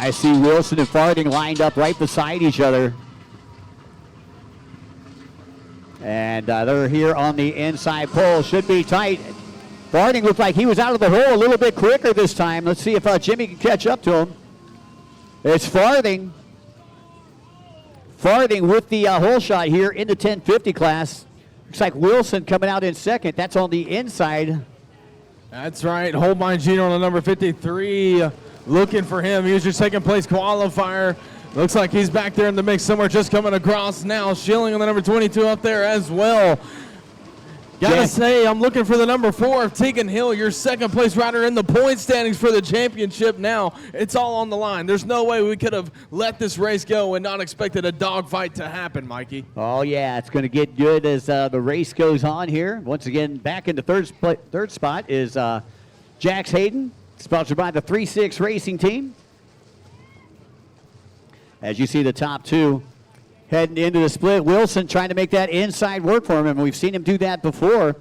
I see Wilson and Farthing lined up right beside each other. And they're here on the inside pole. Should be tight. Farthing looked like he was out of the hole a little bit quicker this time. Let's see if Jimmy can catch up to him. It's Farthing. Farthing with the hole shot here in the 1050 class. Looks like Wilson coming out in second. That's on the inside. That's right. Holbein Jr. on the number 53. Looking for him. He was your second place qualifier. Looks like he's back there in the mix somewhere, just coming across now. Schilling on the number 22 up there as well. Gotta say, I'm looking for the number 4 of Tegan Hill, your second place rider in the point standings for the championship now. It's all on the line. There's no way we could have let this race go and not expected a dogfight to happen, Mikey. Oh, yeah, it's going to get good as the race goes on here. Once again, back in the third spot is Jax Hayden, sponsored by the 3-6 Racing Team. As you see the top two heading into the split. Wilson trying to make that inside work for him, and we've seen him do that before.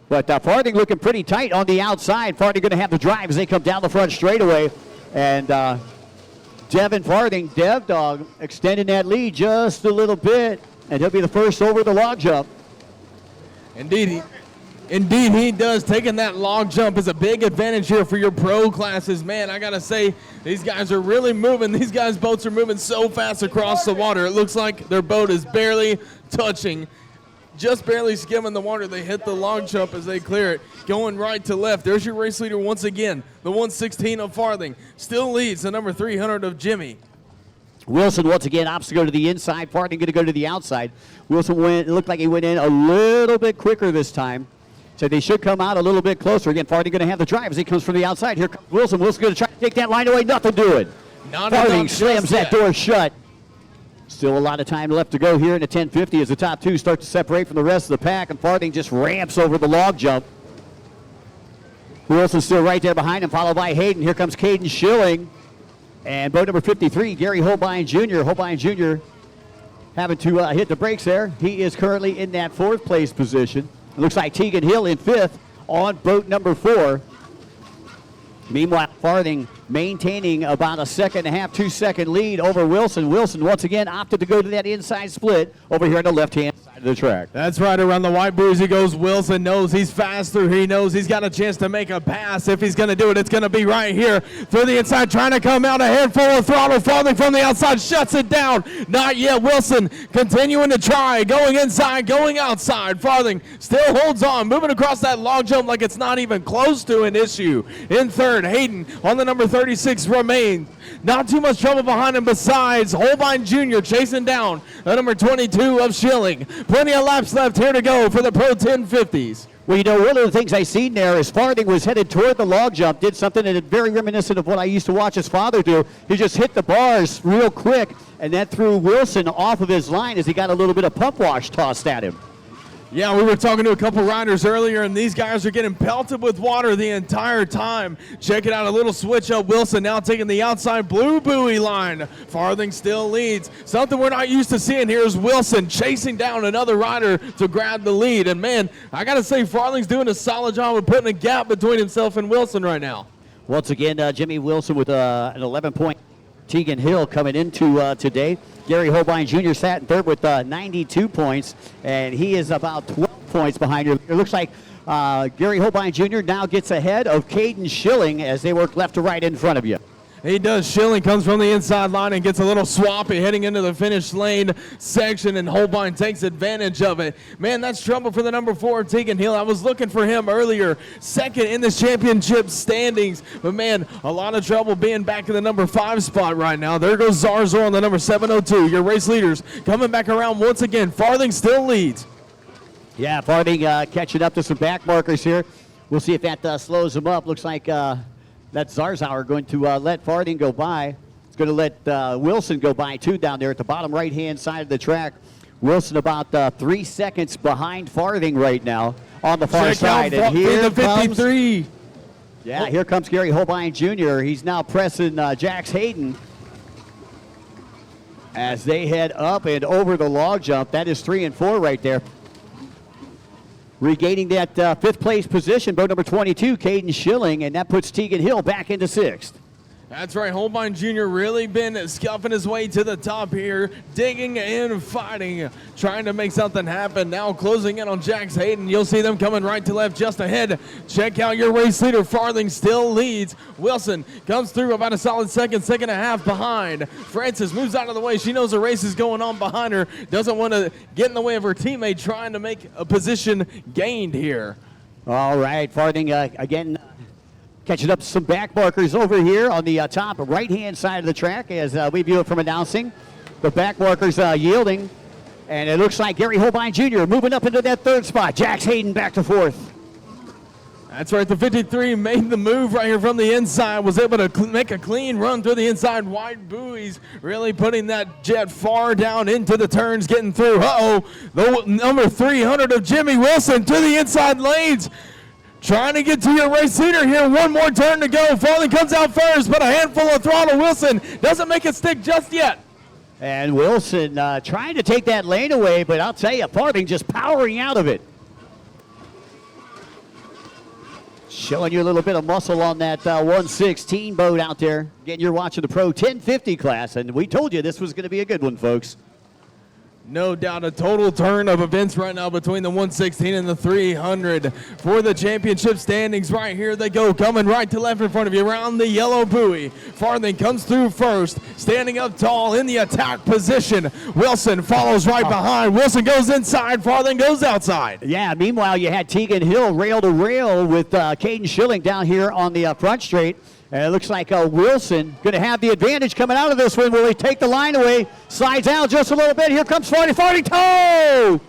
But Farthing looking pretty tight on the outside. Farthing going to have the drive as they come down the front straightaway. And Devin Farthing, Dev Dog, extending that lead just a little bit, and he'll be the first over the log jump. Indeed he does. Taking that log jump is a big advantage here for your pro classes. Man, I gotta say, these guys are really moving. These guys' boats are moving so fast across the water. It looks like their boat is barely touching, just barely skimming the water. They hit the log jump as they clear it, going right to left. There's your race leader once again, the 116 of Farthing. Still leads the number 300 of Jimmy. Wilson once again opts to go to the inside. Farthing going to go to the outside. Wilson it looked like he went in a little bit quicker this time. So they should come out a little bit closer. Again, Farthing going to have the drive as he comes from the outside. Here comes Wilson. Wilson's going to try to take that line away. Nothing doing. Farthing slams that door shut. Still a lot of time left to go here in the 1050 as the top two start to separate from the rest of the pack, and Farthing just ramps over the log jump. Wilson's still right there behind him, followed by Hayden. Here comes Caden Schilling. And boat number 53, Gary Holbein Jr. Holbein Jr. having to hit the brakes there. He is currently in that 4th place position. It looks like Tegan Hill in 5th on boat number 4. Meanwhile, Farthing maintaining about a 1.5, 2-second lead over Wilson. Wilson once again opted to go to that inside split over here on the left-hand side of the track. That's right, around the white buoys he goes. Wilson knows he's faster. He knows he's got a chance to make a pass. If he's going to do it, it's going to be right here through the inside, trying to come out ahead, full of throttle. Farthing from the outside shuts it down. Not yet. Wilson continuing to try, going inside, going outside. Farthing still holds on, moving across that log jump like it's not even close to an issue. In 3rd, Hayden on the number 36 remains. Not too much trouble behind him besides Holbein Jr. chasing down the number 22 of Schilling. Plenty of laps left here to go for the Pro 1050s. Well, you know, one of the things I seen there is Farthing was headed toward the log jump, did something that is very reminiscent of what I used to watch his father do. He just hit the bars real quick, and that threw Wilson off of his line as he got a little bit of pump wash tossed at him. Yeah, we were talking to a couple riders earlier, and these guys are getting pelted with water the entire time. Check it out, a little switch up. Wilson now taking the outside blue buoy line. Farthing still leads. Something we're not used to seeing here is Wilson chasing down another rider to grab the lead. And, man, I got to say, Farthing's doing a solid job of putting a gap between himself and Wilson right now. Once again, Jimmy Wilson with an 11-point. Tegan Hill coming into today. Gary Holbein Jr. sat in 3rd with 92 points, and he is about 12 points behind you. It looks like Gary Holbein Jr. now gets ahead of Caden Schilling as they work left to right in front of you. He does. Schilling comes from the inside line and gets a little swappy heading into the finish lane section, and Holbein takes advantage of it. Man, that's trouble for the number 4, Tegan Hill. I was looking for him earlier, 2nd in this championship standings. But, man, a lot of trouble being back in the number 5 spot right now. There goes Zarzor on the number 702. Your race leaders coming back around once again. Farthing still leads. Yeah, Farthing catching up to some back markers here. We'll see if that slows him up. Looks like that's Zarzauer going to let Farthing go by. It's going to let Wilson go by, too, down there at the bottom right-hand side of the track. Wilson about 3 seconds behind Farthing right now on the far side. And here comes, here comes Gary Holbein Jr. He's now pressing Jax Hayden as they head up and over the log jump. That is 3 and 4 right there. Regaining that 5th place position, boat number 22, Caden Schilling, and that puts Tegan Hill back into 6th. That's right, Holbein Jr. really been scuffing his way to the top here, digging and fighting, trying to make something happen. Now closing in on Jax Hayden. You'll see them coming right to left just ahead. Check out your race leader. Farthing still leads. Wilson comes through about a solid second and a half behind. Francis moves out of the way. She knows the race is going on behind her. Doesn't want to get in the way of her teammate trying to make a position gained here. All right, Farthing again catching up some back markers over here on the top right-hand side of the track as we view it from announcing. The back markers yielding, and it looks like Gary Holbein Jr. moving up into that third spot. Jax Hayden back to fourth. That's right, the 53 made the move right here from the inside, was able to make a clean run through the inside wide buoys, really putting that jet far down into the turns, getting through. Uh-oh, the number 300 of Jimmy Wilson to the inside lanes. Trying to get to your race leader here. One more turn to go. Farthing comes out first, but a handful of throttle. Wilson doesn't make it stick just yet. And Wilson trying to take that lane away, but I'll tell you, Farthing just powering out of it. Showing you a little bit of muscle on that 116 boat out there. Again, you're watching the Pro 1050 class, and we told you this was going to be a good one, folks. No doubt a total turn of events right now between the 116 and the 300 for the championship standings. Right here they go, coming right to left in front of you around the yellow buoy. Farthing comes through first, standing up tall in the attack position. Wilson follows right behind. Wilson goes inside, Farthing goes outside. Yeah, meanwhile you had Tegan Hill rail to rail with Caden Schilling down here on the front straight. And it looks like Wilson going to have the advantage coming out of this one. Will he take the line away? Slides out just a little bit. Here comes Farthing. Farthing toe!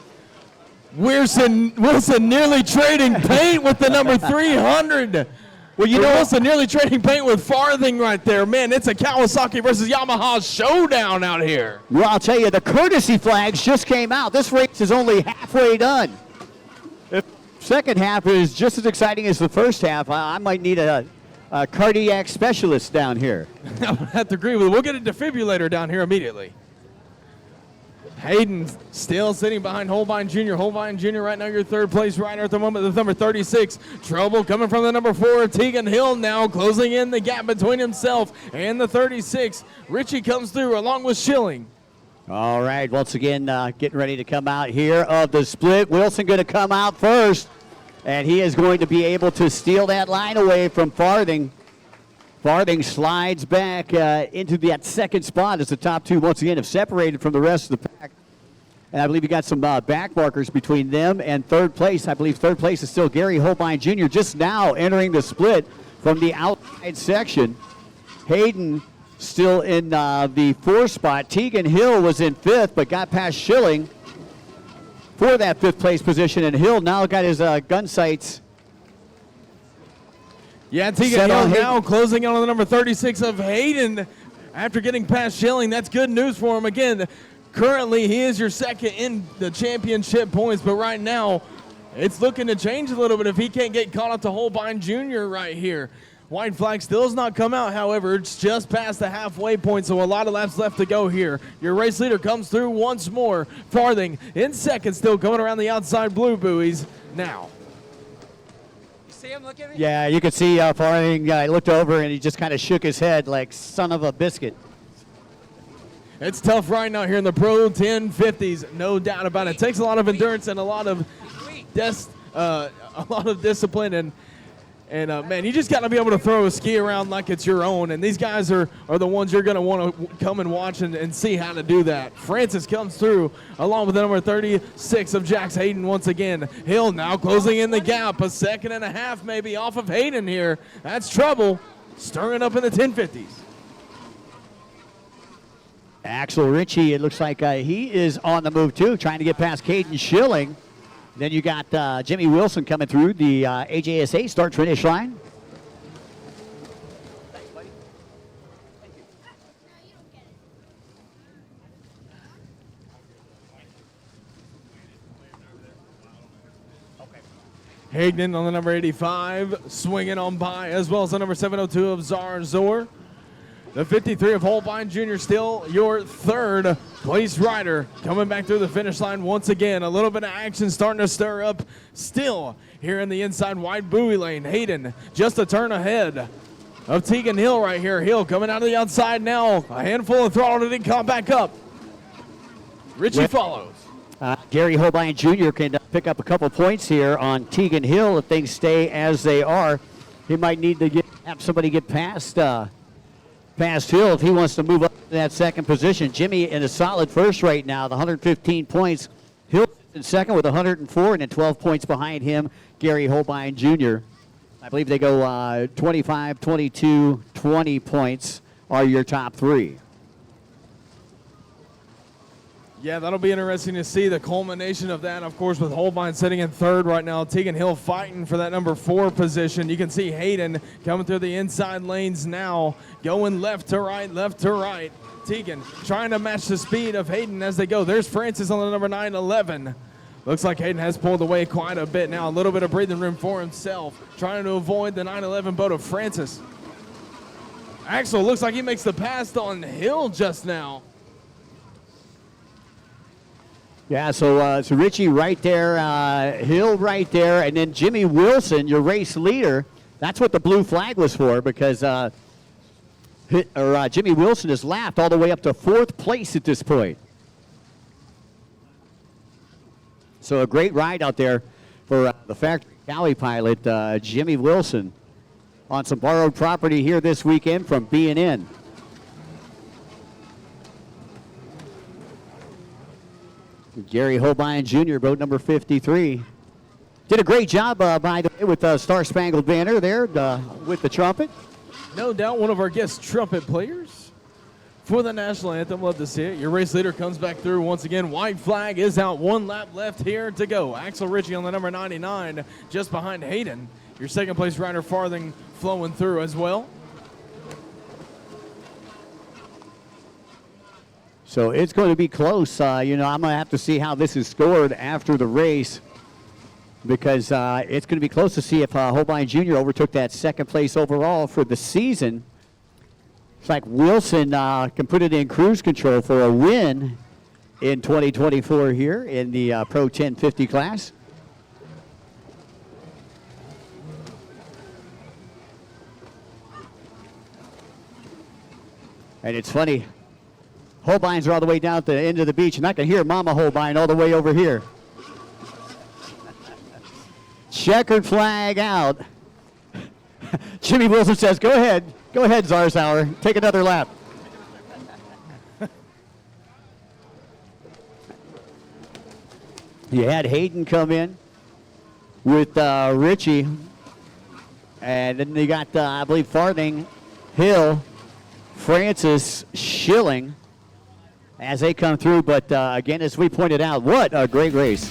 Wilson nearly trading paint with the number 300. Well, you know, Wilson nearly trading paint with Farthing right there. Man, it's a Kawasaki versus Yamaha showdown out here. Well, I'll tell you, the courtesy flags just came out. This race is only halfway done. If the second half is just as exciting as the first half, I might need a cardiac specialist down here. I would have to agree with it. We'll get a defibrillator down here immediately. Hayden still sitting behind Holbein Jr. Holbein Jr. right now your third place rider at the moment, the number 36. Trouble coming from the number 4, Tegan Hill now closing in the gap between himself and the 36. Richie comes through along with Schilling. All right, once again, getting ready to come out here of the split. Wilson going to come out first. And he is going to be able to steal that line away from Farthing. Farthing slides back into that second spot as the top two once again have separated from the rest of the pack. And I believe you got some back markers between them and third place. I believe third place is still Gary Holbein Jr. just now entering the split from the outside section. Hayden still in the fourth spot. Tegan Hill was in fifth but got past Schilling for that fifth place position, and Hill now got his gun sights. Yeah, Tegan Hill now closing on the number 36 of Hayden after getting past Schilling. That's good news for him. Again, currently he is your second in the championship points, but right now it's looking to change a little bit if he can't get caught up to Holbein Jr. right here. White flag still has not come out, however, it's just past the halfway point, so a lot of laps left to go here. Your race leader comes through once more. Farthing in second, still going around the outside blue buoys now. You see him look at me? Yeah, you could see Farthing looked over and he just kind of shook his head like son of a biscuit. It's tough right now here in the Pro 1050s, no doubt about it. It takes a lot of endurance and a lot of discipline and man, you just got to be able to throw a ski around like it's your own. And these guys are the ones you're going to want to come and watch and see how to do that. Francis comes through along with the number 36 of Jax Hayden once again. Hill now closing in the gap, a second and a half maybe off of Hayden here. That's trouble, stirring up in the 1050s. Axel Ritchie, it looks like he is on the move too, trying to get past Caden Schilling. Then you got Jimmy Wilson coming through the AJSA start-finish line. Thanks, buddy. Thank you. Hayden on the number 85, swinging on by, as well as the number 702 of Zar Zor. The 53 of Holbein Jr. still your third place rider, coming back through the finish line once again. A little bit of action starting to stir up still here in the inside wide buoy lane. Hayden just a turn ahead. of Tegan Hill right here. Hill coming out of the outside now. A handful of throttle to come back up. Richie follows. Gary Holbein Jr. can pick up a couple points here on Tegan Hill if things stay as they are. He might need to have somebody get past Hill if he wants to move up to that second position. Jimmy in a solid first right now, the 115 points. Hill in second with 104, and then 12 points behind him, Gary Holbein Jr. I believe they go 25, 22, 20 points are your top three. Yeah, that'll be interesting to see the culmination of that, of course, with Holbein sitting in third right now. Tegan Hill fighting for that number 4 position. You can see Hayden coming through the inside lanes now, going left to right. Tegan trying to match the speed of Hayden as they go. There's Francis on the number 911. Looks like Hayden has pulled away quite a bit now. A little bit of breathing room for himself, trying to avoid the 911 boat of Francis. Axel looks like he makes the pass on Hill just now. Yeah, so Richie right there, Hill right there, and then Jimmy Wilson, your race leader. That's what the blue flag was for, because Jimmy Wilson is lapped all the way up to 4th place at this point. So a great ride out there for the factory Cali pilot, Jimmy Wilson, on some borrowed property here this weekend from B&N. Gary Holbein Jr., boat number 53. Did a great job, by the way, with the Star Spangled Banner there with the trumpet. No doubt one of our guest trumpet players for the national anthem. Love to see it. Your race leader comes back through once again. White flag is out. 1 lap left here to go. Axel Ritchie on the number 99, just behind Hayden. Your second place rider Farthing flowing through as well. So it's going to be close. I'm going to have to see how this is scored after the race, because it's going to be close to see if Holbein Jr. overtook that second place overall for the season. It's like Wilson can put it in cruise control for a win in 2024 here in the Pro 1050 class. And it's funny, Holbeins are all the way down at the end of the beach, and I can hear Mama Holbein all the way over here. Checkered flag out. Jimmy Wilson says, go ahead, Zarzauer, take another lap. You had Hayden come in with Richie, and then you got, I believe, Farthing, Hill, Francis, Schilling as they come through. But again, as we pointed out, what a great race.